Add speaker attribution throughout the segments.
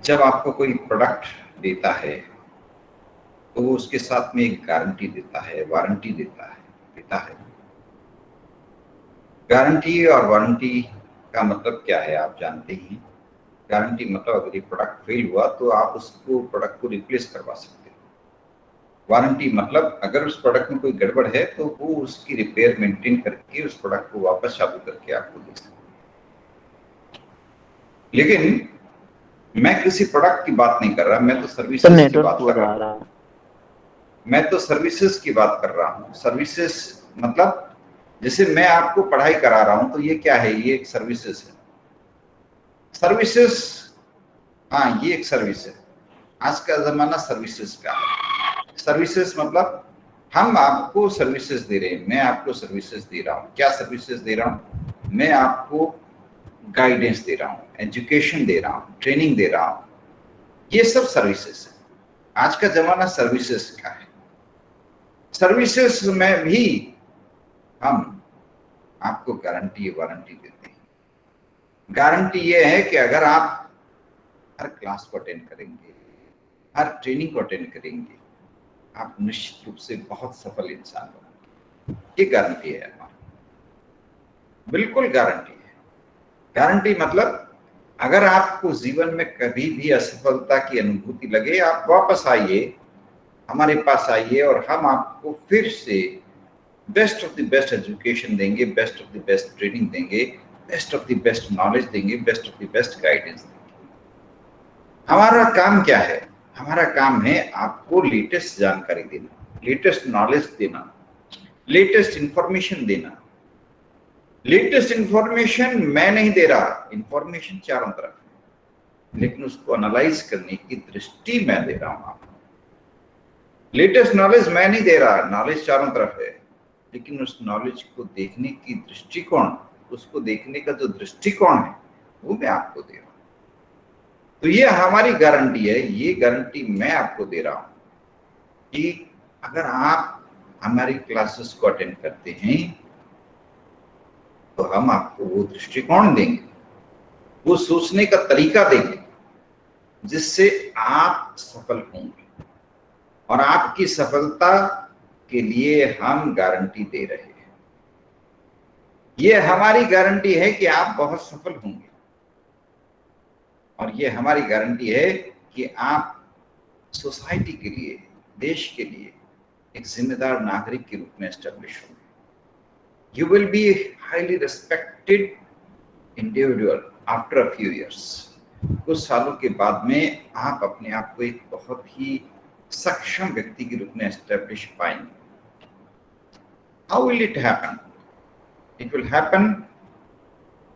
Speaker 1: जब आपको कोई प्रोडक्ट देता है तो वो उसके साथ में एक गारंटी देता है, वारंटी देता है। गारंटी और वारंटी का मतलब क्या है आप जानते ही। गारंटी मतलब अगर ये प्रोडक्ट फेल हुआ तो आप उसको प्रोडक्ट को रिप्लेस करवा सकते हो। वारंटी मतलब अगर उस प्रोडक्ट में कोई गड़बड़ है तो वो उसकी रिपेयर मेंटेन करके उस प्रोडक्ट को वापस चालू करके आपको दे सकते हैं। लेकिन मैं किसी प्रोडक्ट की बात नहीं कर रहा, मैं तो सर्विसेज की बात कर रहा हूँ। मैं तो सर्विसेज की बात कर रहा हूँ। सर्विसेज मतलब जैसे मैं आपको पढ़ाई करा रहा हूँ तो ये क्या है, ये एक सर्विसेज है। सर्विसेज, हाँ ये एक सर्विस है। आज का जमाना सर्विसेज का है। सर्विसेज मतलब हम आपको सर्विसेज दे रहे हैं, मैं आपको सर्विसेज दे रहा हूँ। क्या सर्विसेज दे रहा हूँ? मैं आपको गाइडेंस दे रहा हूँ, एजुकेशन दे रहा हूँ, ट्रेनिंग दे रहा हूँ। ये सब सर्विसेज है। आज का जमाना सर्विसेज का है। सर्विसेज में भी हम आपको गारंटी वारंटी देते हैं। गारंटी ये है कि अगर आप हर क्लास को अटेंड करेंगे, हर ट्रेनिंग को अटेंड करेंगे, आप निश्चित रूप से बहुत सफल इंसान बनेंगे। ये गारंटी है हमारी, बिल्कुल गारंटी है। गारंटी मतलब अगर आपको जीवन में कभी भी असफलता की अनुभूति लगे, आप वापस आइए, हमारे पास आइए और हम आपको फिर से best of the best education देंगे, best of the best training देंगे, best of the best knowledge देंगे, best of the best guidance देंगे। हमारा काम क्या है? हमारा काम है आपको लेटेस्ट जानकारी देना, लेटेस्ट नॉलेज देना, लेटेस्ट इंफॉर्मेशन देना। लेटेस्ट इंफॉर्मेशन मैं नहीं दे रहा, इंफॉर्मेशन चारों तरफ है, लेकिन उसको एनालाइज करने की दृष्टि मैं दे रहा हूं आपको। लेटेस्ट नॉलेज मैं नहीं दे रहा, नॉलेज चारों तरफ है, लेकिन उस नॉलेज को देखने की दृष्टिकोण, उसको देखने का जो दृष्टिकोण है वो मैं आपको दे रहा हूं। तो ये हमारी गारंटी है, ये गारंटी मैं आपको दे रहा हूं कि अगर आप हमारी क्लासेस को अटेंड करते हैं तो हम आपको वो दृष्टिकोण देंगे, वो सोचने का तरीका देंगे जिससे आप सफल होंगे। और आपकी सफलता के लिए हम गारंटी दे रहे हैं। ये हमारी गारंटी है कि आप बहुत सफल होंगे, और ये हमारी गारंटी है कि आप सोसाइटी के लिए, देश के लिए एक जिम्मेदार नागरिक के रूप में एस्टेब्लिश होंगे। You will be a highly respected individual after a few years. कुछ सालों के बाद में आप अपने आप को एक बहुत ही सक्षम व्यक्ति के रूप में एस्टेब्लिश पाएंगे। How will it happen? It will happen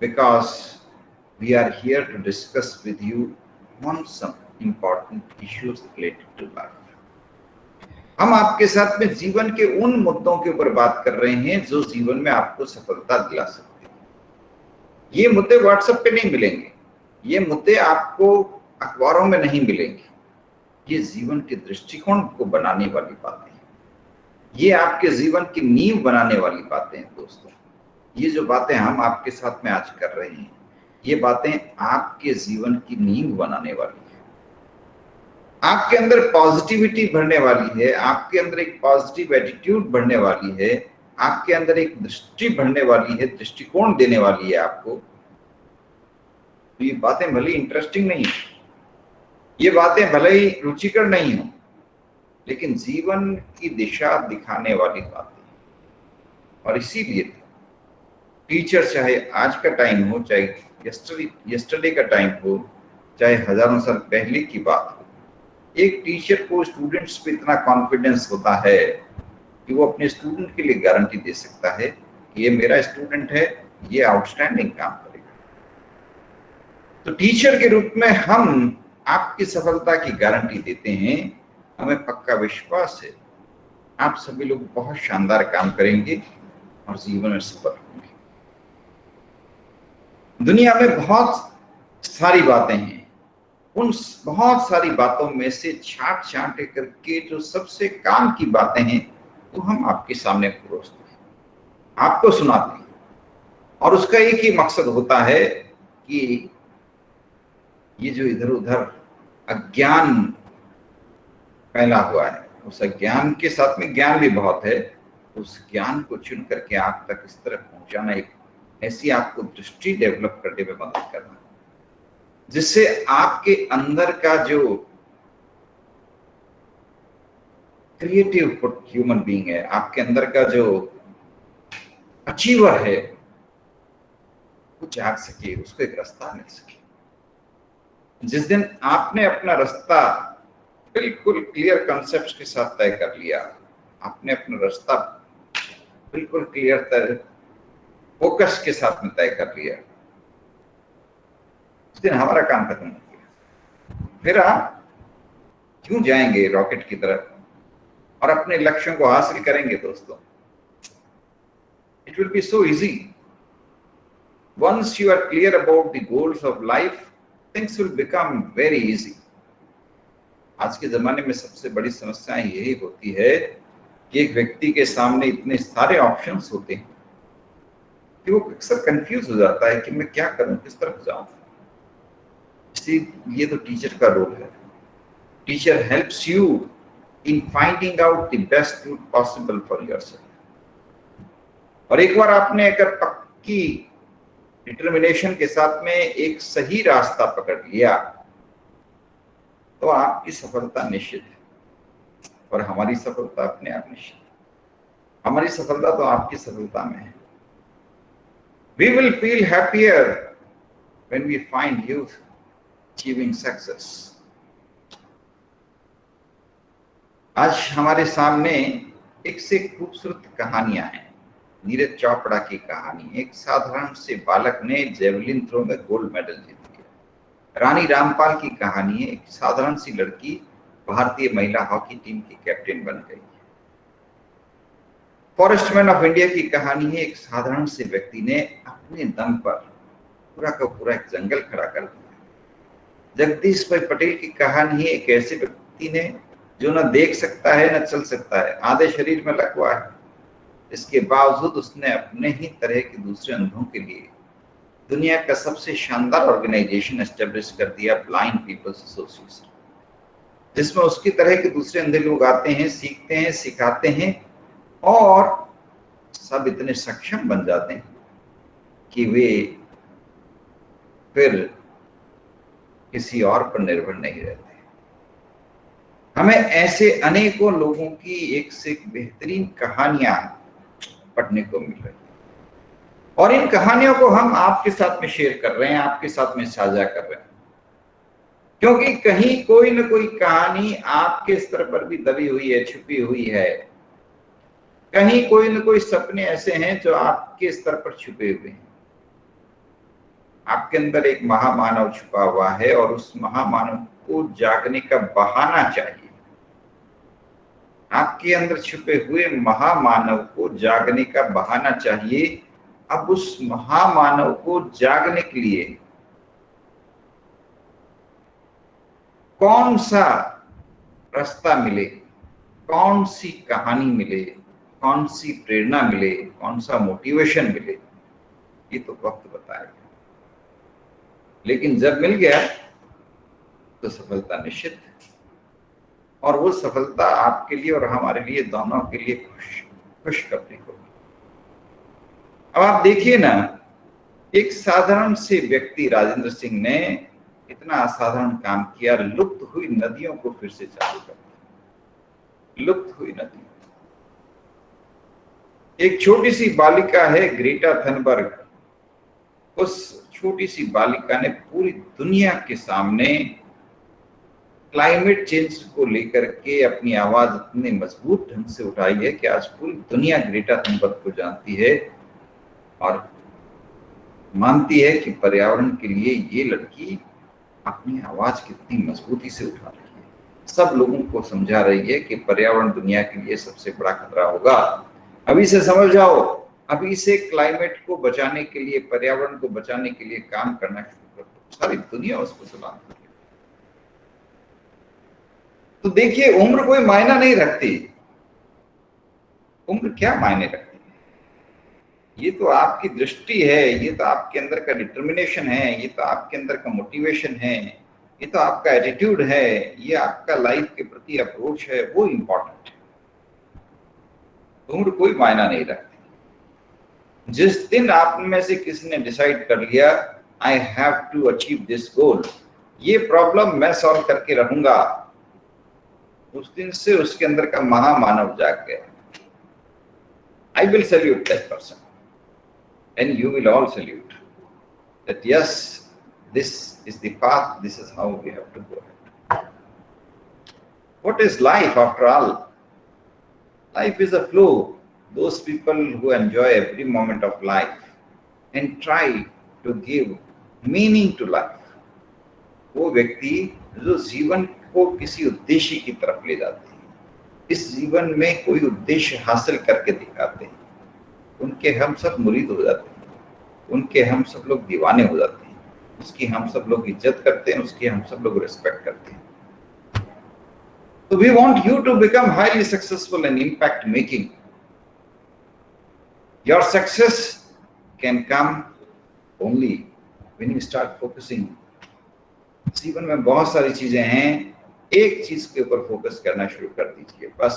Speaker 1: because we are here to discuss with you on some important issues related to life. हम आपके साथ में जीवन के उन मुद्दों के ऊपर बात कर रहे हैं जो जीवन में आपको सफलता दिला सकते हैं। ये मुद्दे व्हाट्सएप पे नहीं मिलेंगे, ये मुद्दे आपको अखबारों में नहीं मिलेंगे। ये जीवन के दृष्टिकोण को बनाने वाली बातें हैं, ये आपके जीवन की नींव बनाने वाली बातें हैं। दोस्तों, ये जो बातें हम आपके साथ में आज कर रहे हैं, ये बातें आपके जीवन की नींव बनाने वाली है। आपके अंदर पॉजिटिविटी भरने वाली है, आपके अंदर एक पॉजिटिव एटीट्यूड भरने वाली है, आपके अंदर एक दृष्टि भरने वाली है, दृष्टिकोण देने वाली है आपको। तो ये बातें भले ही इंटरेस्टिंग नहीं है, ये बातें भले ही रुचिकर नहीं हो, लेकिन जीवन की दिशा दिखाने वाली बातें। और इसीलिए टीचर, चाहे आज का टाइम हो, चाहे यस्टरडे का टाइम हो, चाहे हजारों साल पहले की बात हो, एक टीचर को स्टूडेंट्स पे इतना कॉन्फिडेंस होता है कि वो अपने स्टूडेंट के लिए गारंटी दे सकता है कि ये मेरा स्टूडेंट है, ये आउटस्टैंडिंग काम करेगा। तो टीचर के रूप में हम आपकी सफलता की गारंटी देते हैं। हमें पक्का विश्वास है आप सभी लोग बहुत शानदार काम करेंगे और जीवन में सफल होंगे। दुनिया में बहुत सारी बातें हैं, उन बहुत सारी बातों में से छांट छांट करके जो सबसे काम की बातें हैं वो हम आपके सामने परोसते हैं, आपको सुनाते हैं। और उसका एक ही मकसद होता है कि ये जो इधर उधर अज्ञान फैला हुआ है, उस अज्ञान के साथ में ज्ञान भी बहुत है, उस ज्ञान को चुन करके आप तक इस तरह पहुंचाना, एक ऐसी आपको दृष्टि डेवलप करने में मदद करना, जिससे आपके अंदर का जो क्रिएटिव ह्यूमन बीइंग है, आपके अंदर का जो अचीवर है, वो जाग सके, उसको एक रास्ता मिल सके। जिस दिन आपने अपना रास्ता बिल्कुल क्लियर कॉन्सेप्ट्स के साथ तय कर लिया, आपने अपना रास्ता बिल्कुल क्लियर फोकस के साथ में तय कर लिया, उस दिन हमारा काम खत्म हो गया। फिर आप क्यों जाएंगे रॉकेट की तरफ और अपने लक्ष्यों को हासिल करेंगे दोस्तों? It will be so easy. Once you are clear about the goals of life, things will become very easy. आज के जमाने में सबसे बड़ी समस्या यही होती है कि एक व्यक्ति के सामने इतने सारे ऑप्शंस होते हैं कि वो अक्सर कंफ्यूज हो जाता है कि मैं क्या करूं, किस तरफ जाऊं। ये तो टीचर का रोल है। Teacher helps you in finding out the best route possible for yourself. और एक बार आपने अगर पक्की डिटर्मिनेशन के साथ में एक सही रास्ता पकड़ लिया तो आपकी सफलता निश्चित है, और हमारी सफलता अपने आप निश्चित है। हमारी सफलता तो आपकी सफलता में है। We will feel happier when we find you achieving success. आज हमारे सामने एक से खूबसूरत कहानियां हैं। नीरज चोपड़ा की कहानी, एक साधारण से बालक ने जेवलिन थ्रो में गोल्ड मेडल जीत लिया। रानी रामपाल की कहानी है, एक साधारण सी लड़की भारतीय महिला हॉकी टीम की कैप्टन बन गई। फॉरेस्टमैन ऑफ इंडिया की कहानी है, एक साधारण से व्यक्ति ने अपने दम पर पूरा का पूरा एक जंगल खड़ा कर दिया। जगदीश भाई पटेल की कहानी है, एक ऐसे व्यक्ति ने जो न देख सकता है न चल सकता है, आधे शरीर में लकवा है, इसके बावजूद उसने अपने ही तरह के दूसरे अंधों के लिए दुनिया का सबसे शानदार ऑर्गेनाइजेशन एस्टेब्लिश कर दिया, ब्लाइंड पीपल्स एसोसिएशन, जिसमें उसकी तरह के दूसरे अंधे लोग आते हैं, सीखते हैं, सिखाते हैं और सब इतने सक्षम बन जाते हैं कि वे फिर किसी और पर निर्भर नहीं रहते। हमें ऐसे अनेकों लोगों की एक से एक बेहतरीन कहानियां पढ़ने को मिल रही है, और इन कहानियों को हम आपके साथ में शेयर कर रहे हैं, आपके साथ में साझा कर रहे हैं, क्योंकि कहीं कोई न कोई कहानी आपके स्तर पर भी दबी हुई है, छुपी हुई है। कहीं कोई न कोई सपने ऐसे हैं जो आपके स्तर पर छुपे हुए हैं। आपके अंदर एक महामानव छुपा हुआ है और उस महामानव को जागने का बहाना चाहिए। आपके अंदर छुपे हुए महामानव को जागने का बहाना चाहिए। अब उस महामानव को जागने के लिए कौन सा रास्ता मिले, कौन सी कहानी मिले, कौन सी प्रेरणा मिले, कौन सा मोटिवेशन मिले, ये तो वक्त बताएगा। लेकिन जब मिल गया तो सफलता निश्चित है, और वो सफलता आपके लिए और हमारे लिए, दोनों के लिए खुश करने को। अब आप देखिए ना, एक साधारण से व्यक्ति राजेंद्र सिंह ने इतना असाधारण काम किया, लुप्त हुई नदियों को फिर से चालू कर दिया। लुप्त हुई नदी, एक छोटी सी बालिका है ग्रेटा थनबर्ग, उस छोटी सी बालिका ने पूरी दुनिया के सामने क्लाइमेट चेंज को लेकर के अपनी आवाज इतने मजबूत ढंग से उठाई है कि आज पूरी दुनिया ग्रेटा थनबर्ग को जानती है और मानती है कि पर्यावरण के लिए ये लड़की अपनी आवाज कितनी मजबूती से उठा रही है। सब लोगों को समझा रही है कि पर्यावरण दुनिया के लिए सबसे बड़ा खतरा होगा। अभी से समझ जाओ, अभी से क्लाइमेट को बचाने के लिए, पर्यावरण को बचाने के लिए काम करना शुरू कर दो। सारी दुनिया उसको सलाम करे। तो देखिए, उम्र कोई मायना नहीं रखती। उम्र क्या मायने रखती है? ये तो आपकी दृष्टि है, ये तो आपके अंदर का डिटर्मिनेशन है, ये तो आपके अंदर का मोटिवेशन है, ये तो आपका एटीट्यूड है, ये आपका लाइफ के प्रति अप्रोच है, वो इम्पोर्टेंट है। उम्र कोई मायना नहीं रखती। जिस दिन आप में से किसी ने डिसाइड कर लिया I have to achieve this goal, ये प्रॉब्लम मैं सॉल्व करके रहूंगा, उस दिन से उसके अंदर का महामानव जाग गया। I will salute that person, and you will all salute that. Yes, this is the path. This is how we have to go ahead. What is life after all? Life is a flow. Those people who enjoy every moment of life and try to give meaning to life, वो व्यक्ति जो जीवन को किसी उद्देश्य की तरफ ले जाते हैं, इस जीवन में कोई उद्देश्य हासिल करके दिखाते हैं, उनके हम सब मुरीद हो जाते हैं, उनके हम सब लोग दीवाने हो जाते हैं, उसकी हम सब लोग इज्जत करते हैं, उसकी हम सब लोग रिस्पेक्ट करते हैं। So we want you to become highly successful and impact making. Your success can come only when you start focusing. जीवन में बहुत सारी चीजें हैं, एक चीज के ऊपर फोकस करना शुरू कर दीजिए। बस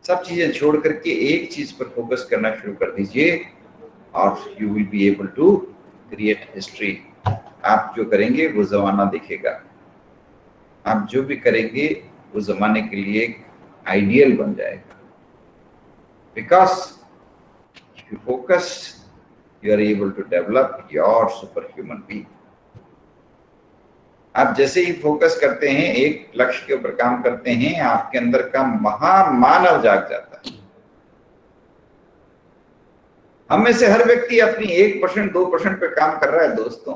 Speaker 1: सब चीजें छोड़ करके एक चीज पर फोकस करना शुरू कर दीजिए और you will be able to create history. आप जो करेंगे वो जमाना देखेगा, आप जो भी करेंगे वो जमाने के लिए एक आइडियल बन जाएगा। Because if you focus you are able to develop your super human being. आप जैसे ही फोकस करते हैं, एक लक्ष्य के ऊपर काम करते हैं, आपके अंदर का महामानव जाग जाता है। हम में से हर व्यक्ति अपनी 1% 2% पे काम कर रहा है दोस्तों।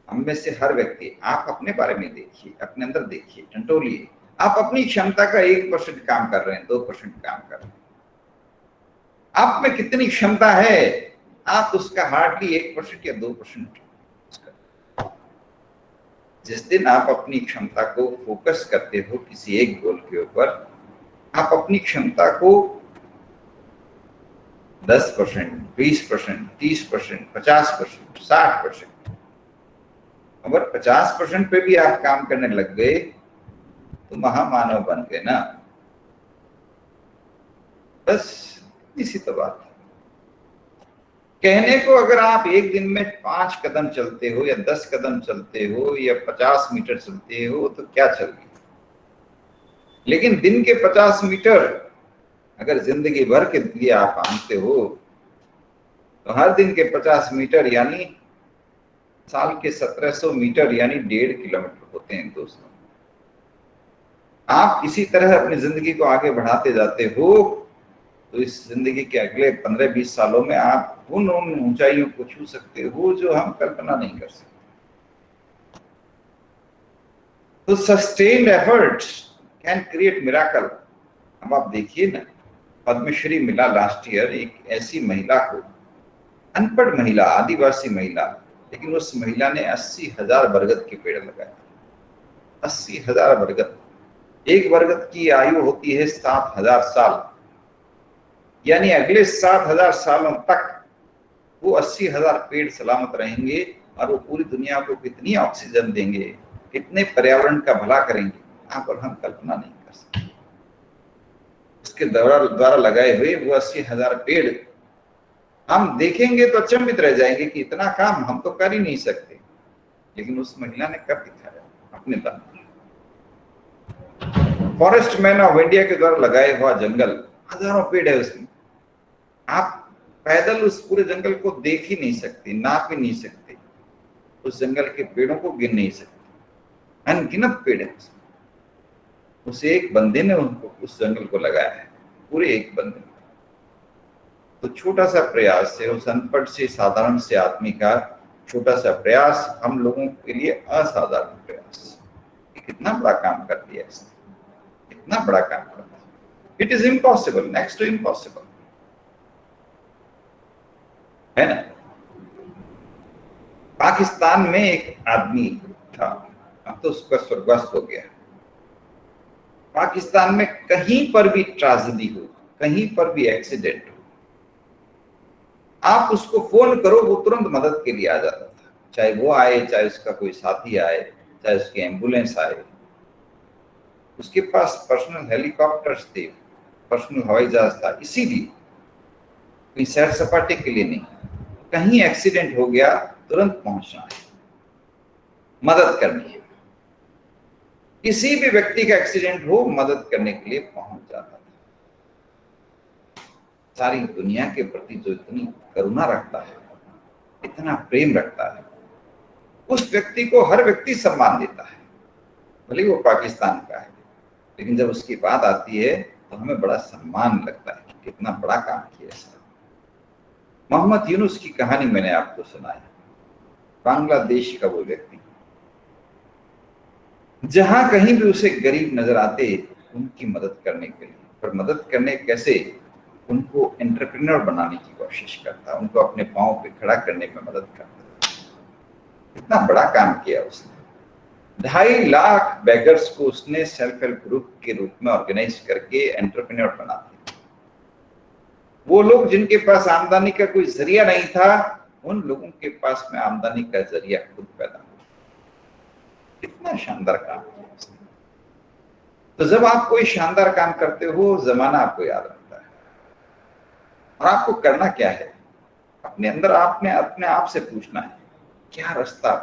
Speaker 1: हम में से हर व्यक्ति, आप अपने बारे में देखिए, अपने अंदर देखिए, टंटोलिए। आप अपनी क्षमता का 1% काम कर रहे हैं, 2% काम कर रहे हैं। आप में कितनी क्षमता है, आप उसका हार्डली 1% या 2%। जिस दिन आप अपनी क्षमता को फोकस करते हो किसी एक गोल के ऊपर, आप अपनी क्षमता को 10%, 20%, 30%, 50%, 60%, अगर 50% पे भी आप काम करने लग गए तो महामानव बन गए ना। बस इसी तो बात है। कहने को अगर आप एक दिन में 5 कदम चलते हो या 10 कदम चलते हो या 50 मीटर चलते हो तो क्या चल गई, लेकिन दिन के 50 मीटर अगर जिंदगी भर के लिए आप आनते हो तो हर दिन के 50 मीटर यानी साल के 1700 मीटर यानी 1.5 किलोमीटर होते हैं दोस्तों। आप इसी तरह अपनी जिंदगी को आगे बढ़ाते जाते हो तो इस जिंदगी के अगले 15-20 सालों में आप उन ऊंचाइयों को छू सकते हो जो हम कल्पना नहीं कर सकते। तो sustained efforts can create miracle. अब आप देखिए ना, पद्मश्री मिला लास्ट ईयर एक ऐसी महिला को, अनपढ़ महिला, आदिवासी महिला, लेकिन उस महिला ने 80,000 बरगद के पेड़ लगाए। 80,000 बरगद। एक बरगद की आयु होती है 7,000 साल, यानी अगले 7,000 सालों तक वो 80,000 पेड़ सलामत रहेंगे और वो पूरी दुनिया को कितनी ऑक्सीजन देंगे, कितने पर्यावरण का भला करेंगे, आप और हम कल्पना नहीं कर सकते। उसके द्वारा लगाए हुए वो 80,000 पेड़ हम देखेंगे तो अचंभित रह जाएंगे कि इतना काम हम तो कर ही नहीं सकते, लेकिन उस महिला ने कर दिखाया अपने दम पर। फॉरेस्ट मैन ऑफ इंडिया के द्वारा लगाए हुआ जंगल, हजारों पेड़ है उसमें। आप पैदल उस पूरे जंगल को देख ही नहीं सकते, नाप ही नहीं सकते, उस जंगल के पेड़ों को गिन नहीं सकते, अनगिनत पेड़ है। उस एक बंदे ने उनको उस जंगल को लगाया है, पूरे एक बंदे ने। तो छोटा सा प्रयास है, उस अनपढ़ से साधारण से आदमी का छोटा सा प्रयास हम लोगों के लिए असाधारण प्रयास, कितना बड़ा काम कर दिया इसने, इतना बड़ा काम कर दिया। It is impossible, next to impossible, है ना। पाकिस्तान में एक आदमी था, अब तो उसका स्वर्गवास हो गया। पाकिस्तान में कहीं पर भी ट्रेजेडी हो, कहीं पर भी एक्सीडेंट हो, आप उसको फोन करो, वो तुरंत मदद के लिए आ जाता था। चाहे वो आए, चाहे उसका कोई साथी आए, चाहे उसकी एम्बुलेंस आए। उसके पास पर्सनल हेलीकॉप्टर्स थे, पर्सनल हवाई जहाज था, इसीलिए कोई सैर सपाटे के लिए नहीं। कहीं एक्सीडेंट हो गया, तुरंत पहुंचना है, मदद करनी है। किसी भी व्यक्ति का एक्सीडेंट हो, मदद करने के लिए पहुंच जाता था। सारी दुनिया के प्रति जो इतनी करुणा रखता है, इतना प्रेम रखता है, उस व्यक्ति को हर व्यक्ति सम्मान देता है, भले वो पाकिस्तान का है। लेकिन जब उसकी बात आती है तो हमें बड़ा सम्मान लगता है कि कितना बड़ा काम किया सर। मोहम्मद यूनुस की कहानी मैंने आपको सुनाई। बांग्लादेश का वो व्यक्ति, जहां कहीं भी उसे गरीब नजर आते, उनकी मदद करने के लिए, पर मदद करने कैसे, उनको एंटरप्रेन्योर बनाने की कोशिश करता, उनको अपने पांव पे खड़ा करने में मदद करता। इतना बड़ा काम किया उसने। 2.5 लाख बेगर्स को उसने सेल्फ हेल्प ग्रुप के रूप में ऑर्गेनाइज करके एंटरप्रेन्योर बना दिया। वो लोग जिनके पास आमदनी का कोई जरिया नहीं था, उन लोगों के पास में आमदनी का जरिया खुद पैदा हुआ। कितना शानदार काम किया उसने। तो जब आप कोई शानदार काम करते हो, जमाना आपको याद रखता है। और आपको करना क्या है, अपने अंदर आपने अपने आप से पूछना है, क्या रास्ता,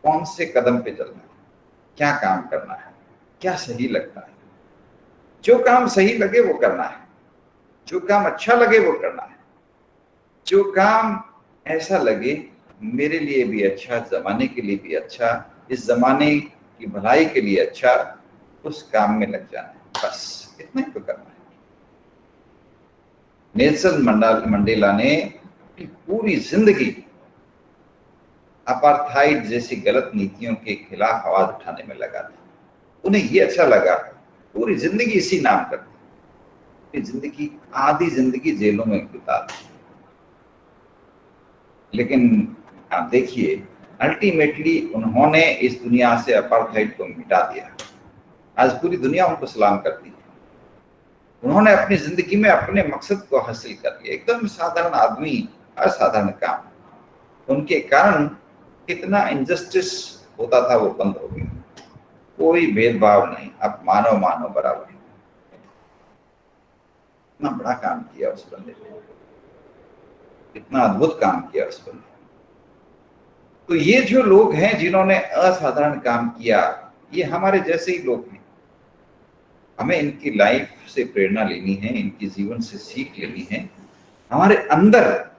Speaker 1: कौन से कदम पे चलना है, क्या काम करना है, क्या सही लगता है। जो काम सही लगे वो करना है, जो काम अच्छा लगे वो करना है, जो काम ऐसा लगे मेरे लिए भी अच्छा, जमाने के लिए भी अच्छा, इस जमाने की भलाई के लिए अच्छा, उस काम में लग जाना है। बस इतना ही तो करना है। नेल्सन मंडेला ने पूरी जिंदगी अपार्थाइड जैसी गलत नीतियों के खिलाफ आवाज उठाने में लगा था। उन्हें ये अच्छा लगा, पूरी जिंदगी इसी नाम कर दी, जिंदगी, आधी जिंदगी जेलों में बिता दी। लेकिन आप देखिए, अल्टीमेटली उन्होंने इस दुनिया से अपार्थाइड को मिटा दिया। आज पूरी दुनिया उनको सलाम करती है। उन्होंने अपनी जिंदगी में अपने मकसद को हासिल कर लिया। एकदम साधारण आदमी, असाधारण काम, उनके कारण कितना इनजस्टिस होता था वो बंद हो गया। कोई भेदभाव नहीं, अब मानव मानव बराबर। इतना बड़ा काम किया उस बंदे ने, इतना अद्भुत काम किया उस बंदे। तो ये जो लोग हैं जिन्होंने असाधारण काम किया, ये हमारे जैसे ही लोग हैं। हमें इनकी लाइफ से प्रेरणा लेनी है, इनके जीवन से सीख लेनी है। हमारे अंदर,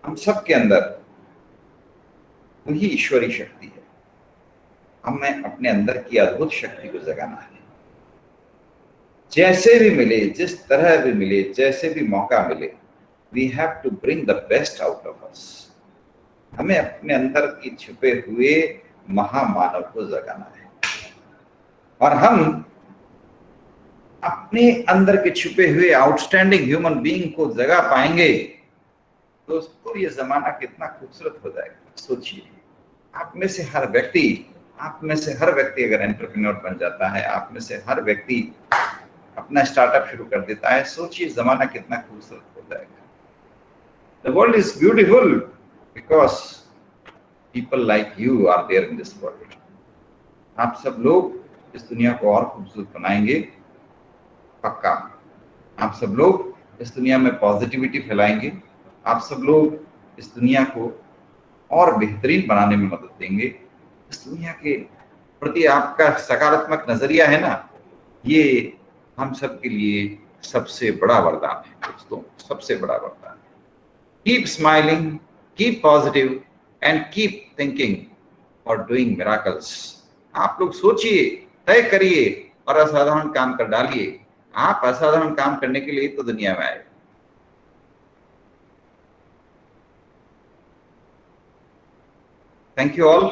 Speaker 1: हम सब के अंदर वही ईश्वरी शक्ति है। हमें अपने अंदर की अद्भुत शक्ति को जगाना है। जैसे भी मिले, जिस तरह भी मिले, जैसे भी मौका मिले, we have to bring the best out of us. हमें अपने अंदर की छुपे हुए महामानव को जगाना है। और हम अपने अंदर के छुपे हुए आउटस्टैंडिंग ह्यूमन बीइंग को जगा पाएंगे तो दोस्तों ये जमाना कितना खूबसूरत हो जाएगा। सोचिए, आप में से हर व्यक्ति अगर एंटरप्रेन्योर बन जाता है, आप में से हर व्यक्ति अपना स्टार्टअप शुरू कर देता है, सोचिए जमाना कितना खूबसूरत हो जाएगा। The world is beautiful because people like you are there in this world. आप सब लोग इस दुनिया को और खूबसूरत बनाएंगे, पक्का। आप सब लोग इस दुनिया में पॉजिटिविटी फैलाएंगे, आप सब लोग इस दुनिया को और बेहतरीन बनाने में मदद देंगे। इस दुनिया के प्रति आपका सकारात्मक नजरिया है ना, ये हम सब के लिए सबसे बड़ा वरदान है दोस्तों, सबसे बड़ा वरदान। Keep smiling, keep positive and keep thinking और डूइंग मिराकल्स। आप लोग सोचिए, तय करिए और असाधारण काम कर डालिए। आप असाधारण काम करने के लिए तो दुनिया में आए। Thank you all.